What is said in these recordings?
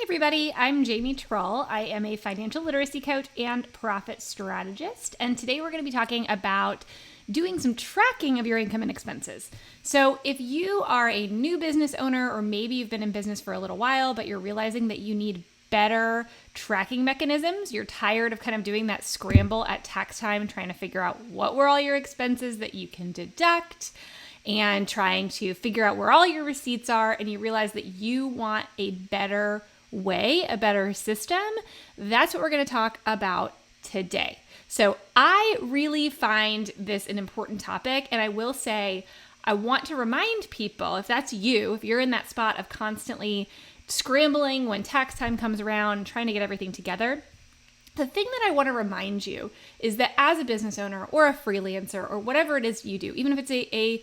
everybody, I'm Jamie Trull. I am a financial literacy coach and profit strategist, and today we're going to be talking about doing some tracking of your income and expenses. So if you are a new business owner, or maybe you've been in business for a little while, but you're realizing that you need better tracking mechanisms, you're tired of kind of doing that scramble at tax time, trying to figure out what were all your expenses that you can deduct, and trying to figure out where all your receipts are, and you realize that you want a better way, a better system, that's what we're going to talk about today. So I really find this an important topic, and I will say I want to remind people, if that's you, if you're in that spot of constantly scrambling when tax time comes around, trying to get everything together, the thing that I want to remind you is that as a business owner or a freelancer or whatever it is you do, even if it's a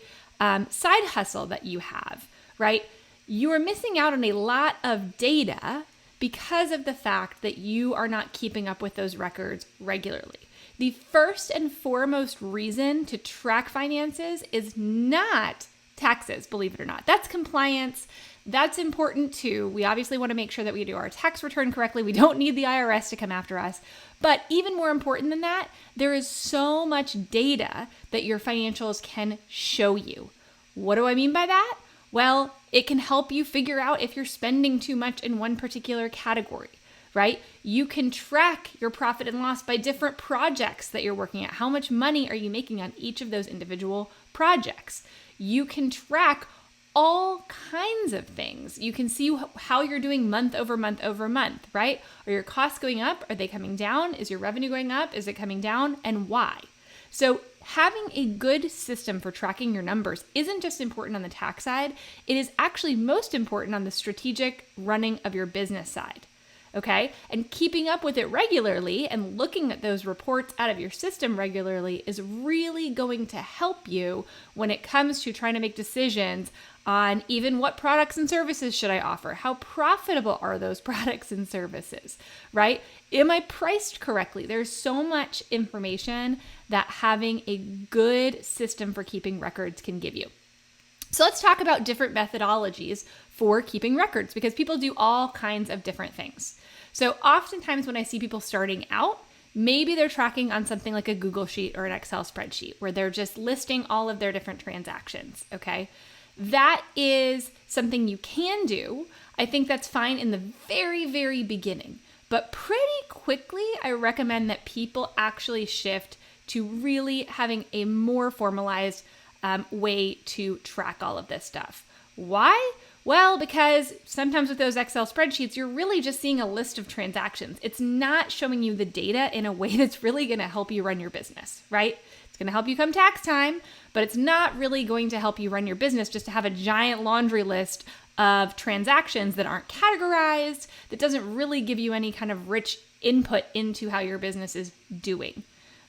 side hustle that you have, right? You are missing out on a lot of data because of the fact that you are not keeping up with those records regularly. The first and foremost reason to track finances is not taxes, believe it or not. That's compliance. That's important too. We obviously want to make sure that we do our tax return correctly. We don't need the IRS to come after us. But even more important than that, there is so much data that your financials can show you. What do I mean by that? Well, it can help you figure out if you're spending too much in one particular category, right? You can track your profit and loss by different projects that you're working at. How much money are you making on each of those individual projects? You can track all kinds of things. You can see how you're doing month over month over month, right? Are your costs going up? Are they coming down? Is your revenue going up? Is it coming down? And why? So having a good system for tracking your numbers isn't just important on the tax side. It is actually most important on the strategic running of your business side. Okay? And keeping up with it regularly and looking at those reports out of your system regularly is really going to help you when it comes to trying to make decisions on even what products and services should I offer? How profitable are those products and services, right? Am I priced correctly? There's so much information that having a good system for keeping records can give you. So let's talk about different methodologies for keeping records, because people do all kinds of different things. So oftentimes when I see people starting out, maybe they're tracking on something like a Google Sheet or an Excel spreadsheet where they're just listing all of their different transactions, okay? That is something you can do. I think that's fine in the very, very beginning. But pretty quickly, I recommend that people actually shift to really having a more formalized way to track all of this stuff. Why? Well, because sometimes with those Excel spreadsheets, you're really just seeing a list of transactions. It's not showing you the data in a way that's really going to help you run your business, right? It's going to help you come tax time, but it's not really going to help you run your business just to have a giant laundry list of transactions that aren't categorized, that doesn't really give you any kind of rich input into how your business is doing,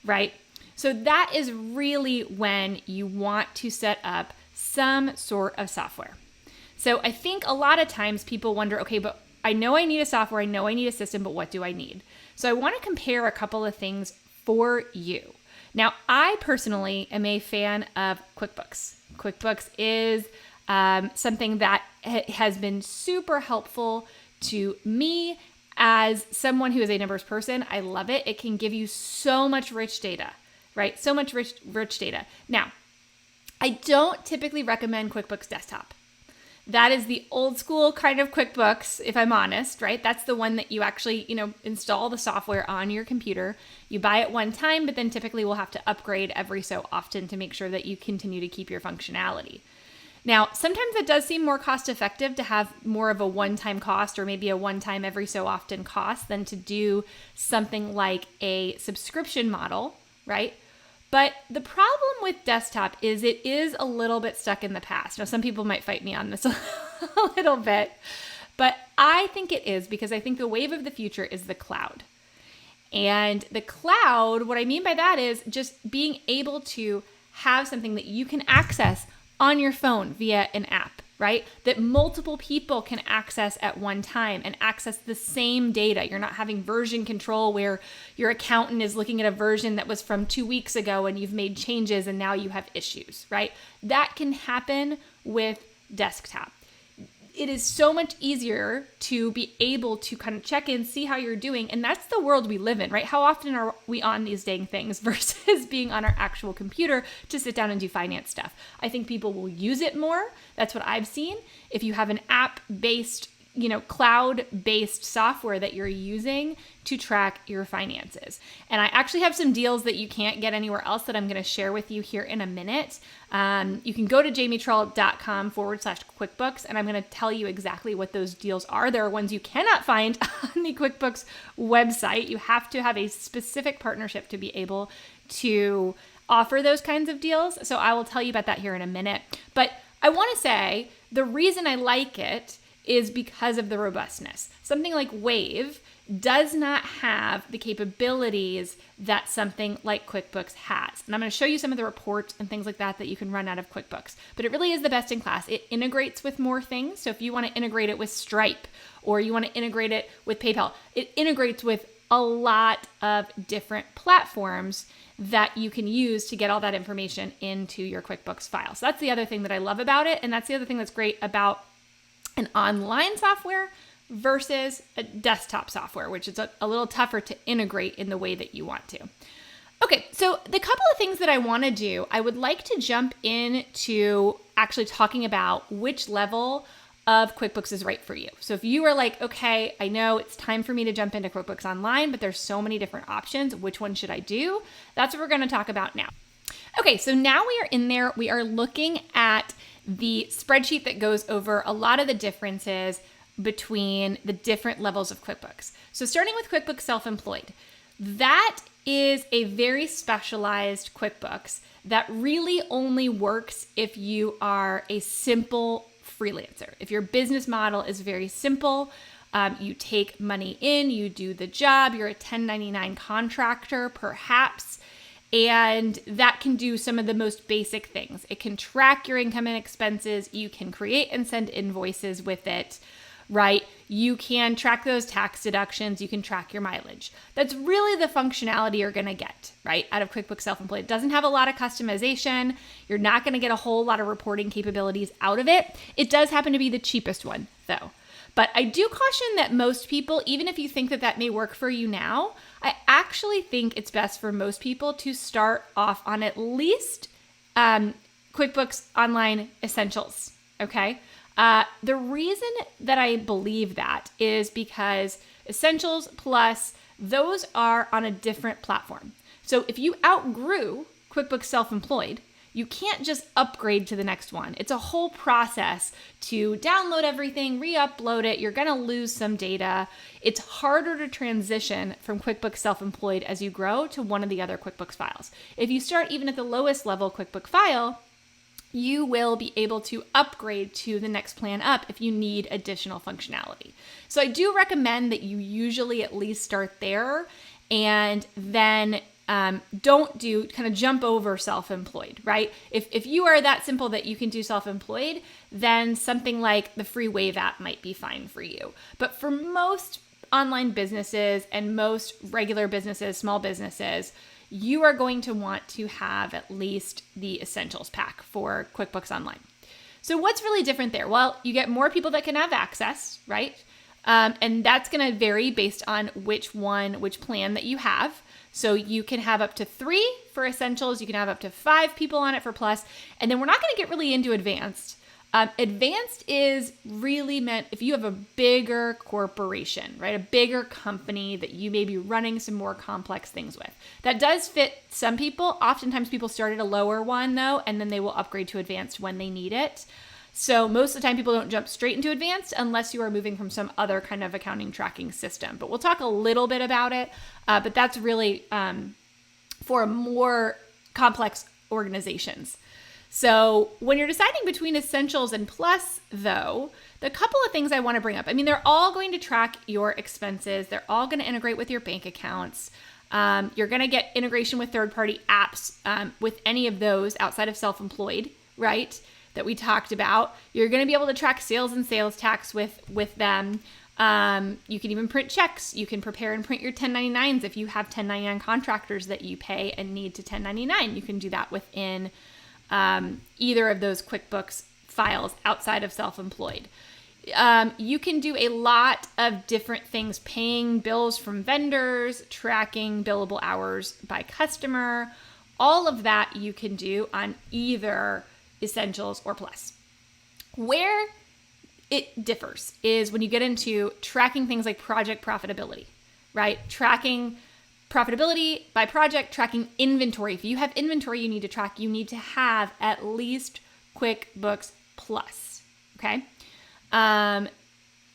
right? So that is really when you want to set up some sort of software. So I think a lot of times people wonder, okay, but I know I need a software, I know I need a system, but what do I need? So I want to compare a couple of things for you. Now, I personally am a fan of QuickBooks. QuickBooks is something that has been super helpful to me as someone who is a numbers person. I love it. It can give you so much rich data, right? So much rich data. Now, I don't typically recommend QuickBooks Desktop. That is the old school kind of QuickBooks, if I'm honest, right? That's the one that you actually, install the software on your computer. You buy it one time, but then typically we'll have to upgrade every so often to make sure that you continue to keep your functionality. Now, sometimes it does seem more cost effective to have more of a one-time cost, or maybe a one-time every so often cost, than to do something like a subscription model, right? But the problem with desktop is it is a little bit stuck in the past. Now, some people might fight me on this a little bit, but I think it is, because I think the wave of the future is the cloud. And the cloud, what I mean by that is just being able to have something that you can access on your phone via an app, right? That multiple people can access at one time and access the same data. You're not having version control where your accountant is looking at a version that was from 2 weeks ago and you've made changes and now you have issues, right? That can happen with desktop. it is so much easier to be able to kind of check in, see how you're doing. And that's the world we live in, right? How often are we on these dang things versus being on our actual computer to sit down and do finance stuff? I think people will use it more. That's what I've seen. If you have an app-based, cloud-based software that you're using to track your finances. And I actually have some deals that you can't get anywhere else that I'm going to share with you here in a minute. You can go to jamietrell.com/QuickBooks, and I'm going to tell you exactly what those deals are. There are ones you cannot find on the QuickBooks website. You have to have a specific partnership to be able to offer those kinds of deals. So I will tell you about that here in a minute. But I want to say the reason I like it is because of the robustness. Something like Wave does not have the capabilities that something like QuickBooks has. And I'm going to show you some of the reports and things like that you can run out of QuickBooks. But it really is the best in class. It integrates with more things. So if you want to integrate it with Stripe or you want to integrate it with PayPal, it integrates with a lot of different platforms that you can use to get all that information into your QuickBooks file. So that's the other thing that I love about it. And that's the other thing that's great about an online software versus a desktop software, which is a little tougher to integrate in the way that you want to. Okay, so the couple of things that I want to do, I would like to jump into actually talking about which level of QuickBooks is right for you. So if you are like, okay, I know it's time for me to jump into QuickBooks Online, but there's so many different options, which one should I do? That's what we're going to talk about now. Okay, so now we are in there. We are looking at the spreadsheet that goes over a lot of the differences between the different levels of QuickBooks. So starting with QuickBooks Self-Employed, that is a very specialized QuickBooks that really only works if you are a simple freelancer. If your business model is very simple, you take money in, you do the job, you're a 1099 contractor perhaps, and that can do some of the most basic things. It can track your income and expenses. You can create and send invoices with it, right? You can track those tax deductions. You can track your mileage. That's really the functionality you're going to get, right, out of QuickBooks Self-Employed. It doesn't have a lot of customization. You're not going to get a whole lot of reporting capabilities out of it. It does happen to be the cheapest one, though. But I do caution that most people, even if you think that that may work for you now, I actually think it's best for most people to start off on at least QuickBooks Online Essentials, okay? The reason that I believe that is because Essentials Plus, those are on a different platform. So if you outgrew QuickBooks Self-Employed, you can't just upgrade to the next one. It's a whole process to download everything, re-upload it. You're going to lose some data. It's harder to transition from QuickBooks Self-Employed as you grow to one of the other QuickBooks files. If you start even at the lowest level QuickBooks file, you will be able to upgrade to the next plan up if you need additional functionality. So I do recommend that you usually at least start there and then don't jump over self-employed, right? If you are that simple that you can do self-employed, then something like the free Wave app might be fine for you. But for most online businesses and most regular businesses, small businesses, you are going to want to have at least the Essentials pack for QuickBooks Online. So what's really different there? Well, you get more people that can have access, right? And that's going to vary based on which plan that you have. So you can have up to 3 for Essentials. You can have up to 5 people on it for Plus. And then we're not going to get really into Advanced. Advanced is really meant if you have a bigger corporation, right? A bigger company that you may be running some more complex things with. That does fit some people. Oftentimes people start at a lower one though, and then they will upgrade to Advanced when they need it. So most of the time people don't jump straight into Advanced unless you are moving from some other kind of accounting tracking system. But we'll talk a little bit about it. But that's really for more complex organizations. So when you're deciding between Essentials and Plus, though, the couple of things I want to bring up. I mean, they're all going to track your expenses. They're all going to integrate with your bank accounts. You're going to get integration with third-party apps with any of those outside of self-employed, right, that we talked about. You're going to be able to track sales and sales tax with them. You can even print checks. You can prepare and print your 1099s if you have 1099 contractors that you pay and need to 1099. You can do that within either of those QuickBooks files outside of self-employed. You can do a lot of different things, paying bills from vendors, tracking billable hours by customer. All of that you can do on either Essentials or Plus. Where it differs is when you get into tracking things like project profitability, right? Tracking profitability by project, tracking inventory. If you have inventory you need to track, you need to have at least QuickBooks Plus, okay?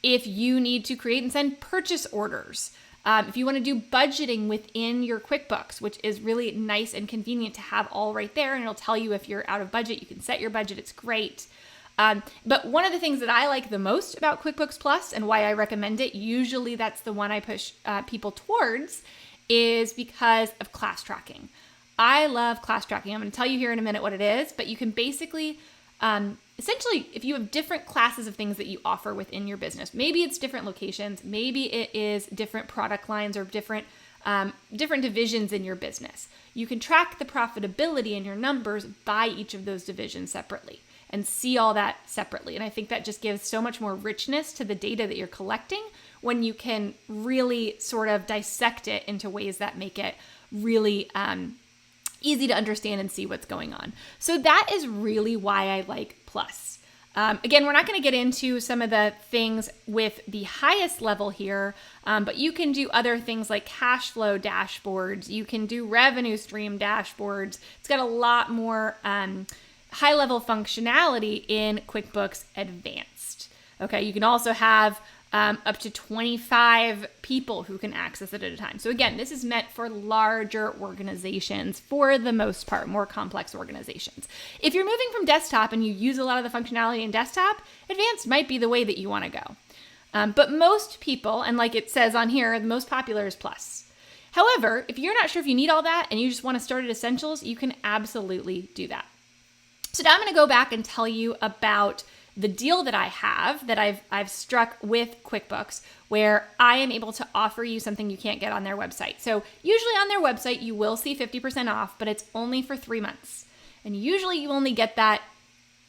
If you need to create and send purchase orders, if you want to do budgeting within your QuickBooks, which is really nice and convenient to have all right there, and it'll tell you if you're out of budget, you can set your budget, it's great. But one of the things that I like the most about QuickBooks Plus and why I recommend it, usually that's the one I push people towards, is because of class tracking. I love class tracking. I'm going to tell you here in a minute what it is, but you can basically, essentially, if you have different classes of things that you offer within your business, maybe it's different locations, maybe it is different product lines or different divisions in your business. You can track the profitability in your numbers by each of those divisions separately and see all that separately. And I think that just gives so much more richness to the data that you're collecting when you can really sort of dissect it into ways that make it really easy to understand and see what's going on. So that is really why I like Plus. Again, we're not going to get into some of the things with the highest level here, but you can do other things like cash flow dashboards. You can do revenue stream dashboards. It's got a lot more high-level functionality in QuickBooks Advanced. Okay, you can also have up to 25 people who can access it at a time. So again, this is meant for larger organizations for the most part, more complex organizations. If you're moving from desktop and you use a lot of the functionality in desktop, Advanced might be the way that you want to go. But most people, and like it says on here, the most popular is Plus. However, if you're not sure if you need all that and you just want to start at Essentials, you can absolutely do that. So now I'm going to go back and tell you about the deal that I have that I've struck with QuickBooks, where I am able to offer you something you can't get on their website. So usually on their website, you will see 50% off, but it's only for 3 months. And usually you only get that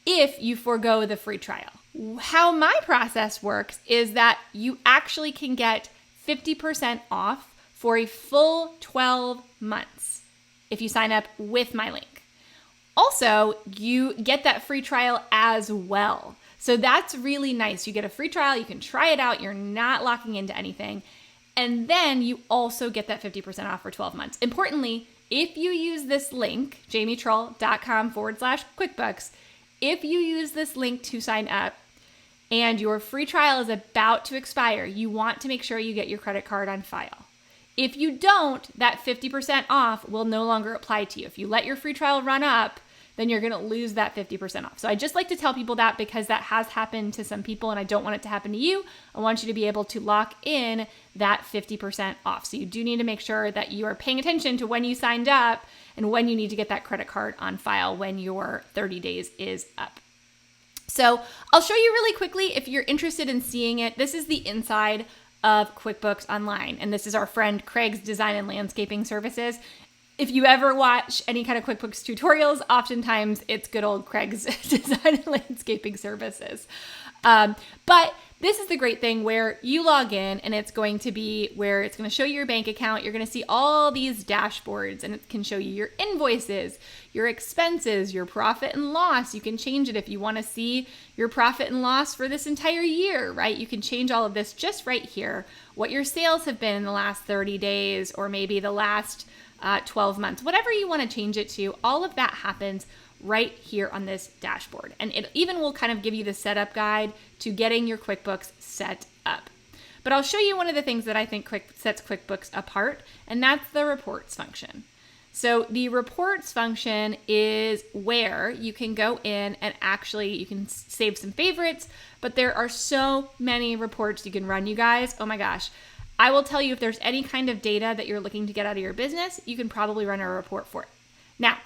if you forego the free trial. How my process works is that you actually can get 50% off for a full 12 months if you sign up with my link. Also, you get that free trial as well. So that's really nice. You get a free trial, you can try it out, you're not locking into anything. And then you also get that 50% off for 12 months. Importantly, if you use this link, jamietrull.com/QuickBooks, if you use this link to sign up and your free trial is about to expire, you want to make sure you get your credit card on file. If you don't, that 50% off will no longer apply to you. If you let your free trial run up, then you're going to lose that 50% off. So I just like to tell people that because that has happened to some people and I don't want it to happen to you. I want you to be able to lock in that 50% off. So you do need to make sure that you are paying attention to when you signed up and when you need to get that credit card on file when your 30 days is up. So I'll show you really quickly if you're interested in seeing it. This is the inside of QuickBooks Online, and this is our friend Craig's Design and Landscaping Services. If you ever watch any kind of QuickBooks tutorials, oftentimes it's good old Craig's Design and Landscaping Services. But this is the great thing where you log in and it's going to be where it's going to show you your bank account. You're going to see all these dashboards and it can show you your invoices, your expenses, your profit and loss. You can change it if you want to see your profit and loss for this entire year, right? You can change all of this just right here. What your sales have been in the last 30 days or maybe the last 12 months, whatever you want to change it to, all of that happens right here on this dashboard. And it even will kind of give you the setup guide to getting your QuickBooks set up. But I'll show you one of the things that I think sets QuickBooks apart, and that's the reports function. So the reports function is where you can go in and actually you can save some favorites, but there are so many reports you can run, you guys. Oh my gosh. I will tell you if there's any kind of data that you're looking to get out of your business, you can probably run a report for it. Now,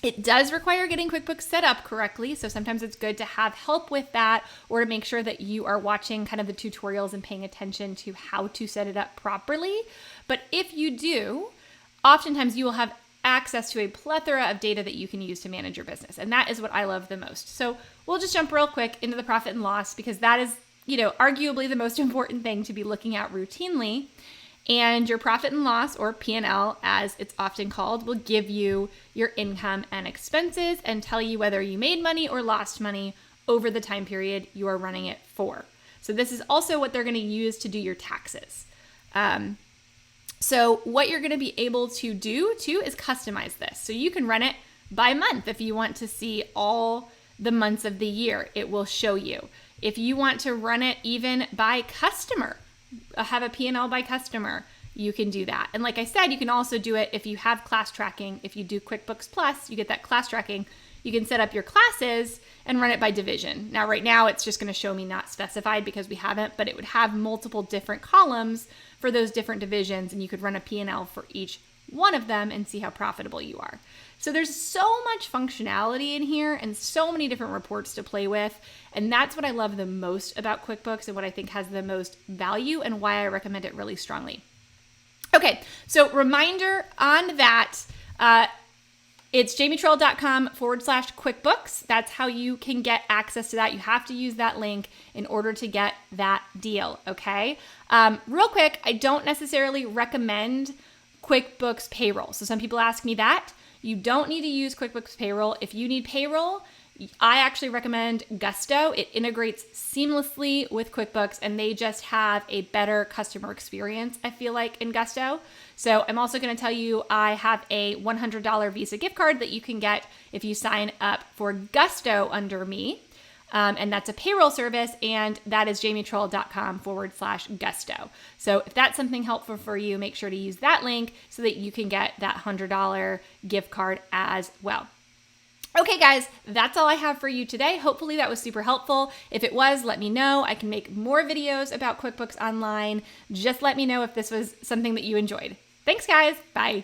it does require getting QuickBooks set up correctly, so sometimes it's good to have help with that or to make sure that you are watching kind of the tutorials and paying attention to how to set it up properly. But if you do, oftentimes you will have access to a plethora of data that you can use to manage your business, and that is what I love the most. So we'll just jump real quick into the profit and loss because that is arguably the most important thing to be looking at routinely. And your profit and loss, or P&L as it's often called, will give you your income and expenses and tell you whether you made money or lost money over the time period you are running it for. So this is also what they're going to use to do your taxes. So what you're going to be able to do too is customize this. So you can run it by month if you want to see all the months of the year. It will show you. If you want to run it even by customer, have a P&L by customer, you can do that. And like I said, you can also do it if you have class tracking. If you do QuickBooks Plus, you get that class tracking. You can set up your classes and run it by division. Now, right now, it's just going to show me not specified because we haven't, but it would have multiple different columns for those different divisions, and you could run a P&L for each one of them and see how profitable you are. So there's so much functionality in here and so many different reports to play with. And that's what I love the most about QuickBooks and what I think has the most value and why I recommend it really strongly. Okay, so reminder on that, it's jamietrell.com/QuickBooks. That's how you can get access to that. You have to use that link in order to get that deal, okay? Real quick, I don't necessarily recommend QuickBooks Payroll. So some people ask me that. You don't need to use QuickBooks Payroll. If you need payroll, I actually recommend Gusto. It integrates seamlessly with QuickBooks and they just have a better customer experience, I feel like, in Gusto. So I'm also going to tell you I have a $100 Visa gift card that you can get if you sign up for Gusto under me. And that's a payroll service, and that is jamietrell.com/Gusto. So if that's something helpful for you, make sure to use that link so that you can get that $100 gift card as well. Okay, guys, that's all I have for you today. Hopefully that was super helpful. If it was, let me know. I can make more videos about QuickBooks Online. Just let me know if this was something that you enjoyed. Thanks, guys. Bye.